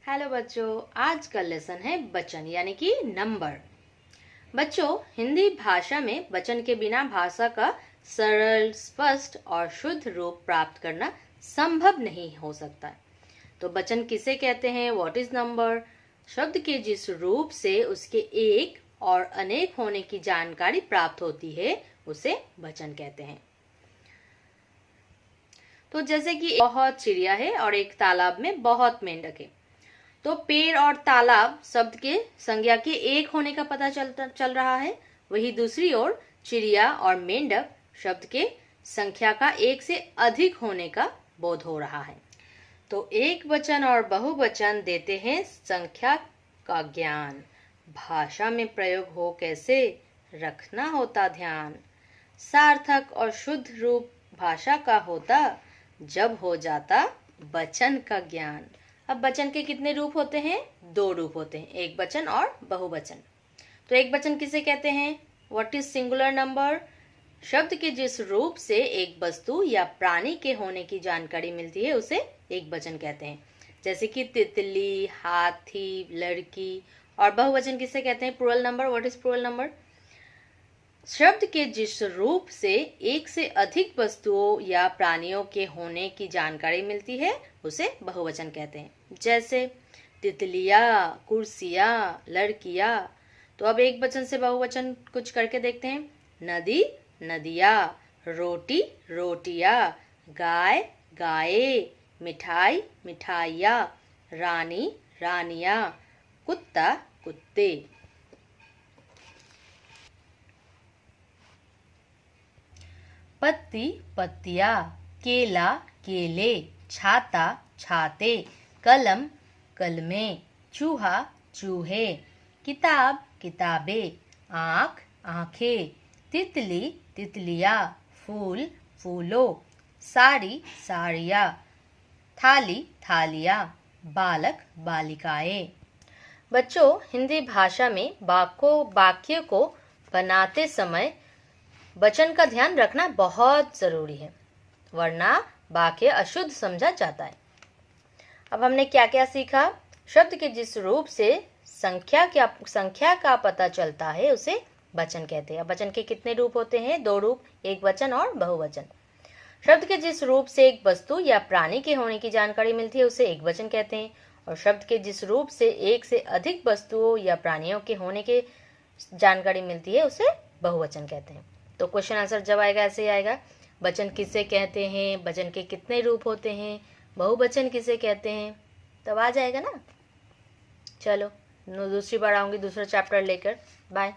Hello बच्चों, आज का लेसन है वचन यानी कि नंबर। बच्चों, हिंदी भाषा में वचन के बिना भाषा का सरल, स्पष्ट और शुद्ध रूप प्राप्त करना संभव नहीं हो सकता है। तो वचन किसे कहते हैं? What is number? शब्द के जिस रूप से उसके एक और अनेक होने की जानकारी प्राप्त होती है उसे वचन कहते हैं। तो जैसे कि बहुत चिड़िया है और एक तालाब में बहुत मेंढक है, तो पेड़ और तालाब शब्द के संज्ञा के एक होने का पता चल रहा है। वही दूसरी ओर चिड़िया और मेंढक शब्द के संख्या का एक से अधिक होने का बोध हो रहा है। तो एक वचन और बहुवचन देते हैं संख्या का ज्ञान। भाषा में प्रयोग हो कैसे, रखना होता ध्यान। सार्थक और शुद्ध रूप भाषा का होता, जब हो जाता वचन का ज्ञान। अब वचन के कितने रूप होते हैं? दो रूप होते हैं, एक वचन और बहुवचन। तो एक वचन किसे कहते हैं? What is singular number? शब्द के जिस रूप से एक वस्तु या प्राणी के होने की जानकारी मिलती है उसे एक वचन कहते हैं। जैसे कि तितली, हाथी, लड़की। और बहुवचन किसे कहते हैं? Plural number. What is plural number? शब्द के जिस रूप से एक से अधिक वस्तुओं या प्राणियों के होने की जानकारी मिलती है उसे बहुवचन कहते हैं। जैसे तितलिया, कुर्सिया, लड़किया। तो अब एक वचन से बहुवचन कुछ करके देखते हैं। नदी, नदिया। रोटी, रोटिया। गाय, गाये। मिठाई, मिठाइया। रानी, रानिया। कुत्ता, कुत्ते। पत्ती, पत्तियां। केला, केले। छाता, छाते। कलम, कलमें। चूहा, चूहे। किताब, किताबें। आँख, आँखें। तितली, तितलियाँ। फूल, फूलों। साड़ी, साड़ियाँ। थाली, थालियाँ। बालक, बालिकाएं। बच्चों, हिंदी भाषा में वाक्य को बनाते समय वचन का ध्यान रखना बहुत जरूरी है, वरना वाक्य अशुद्ध समझा जाता है। अब हमने क्या क्या सीखा? शब्द के जिस रूप से संख्या का पता चलता है उसे वचन कहते हैं। अब वचन के कितने रूप होते हैं? दो रूप, एक वचन और बहुवचन। शब्द के जिस रूप से एक वस्तु या प्राणी के होने की जानकारी मिलती है उसे एक वचन कहते हैं, और शब्द के जिस रूप से एक से अधिक वस्तुओं या प्राणियों के होने की जानकारी मिलती है उसे बहुवचन कहते हैं। तो क्वेश्चन आंसर जब आएगा ऐसे ही आएगा। वचन किसे कहते हैं, वचन के कितने रूप होते हैं, बहुवचन किसे कहते हैं, तब आ जाएगा ना। चलो, दूसरी बार आऊंगी दूसरा चैप्टर लेकर। बाय।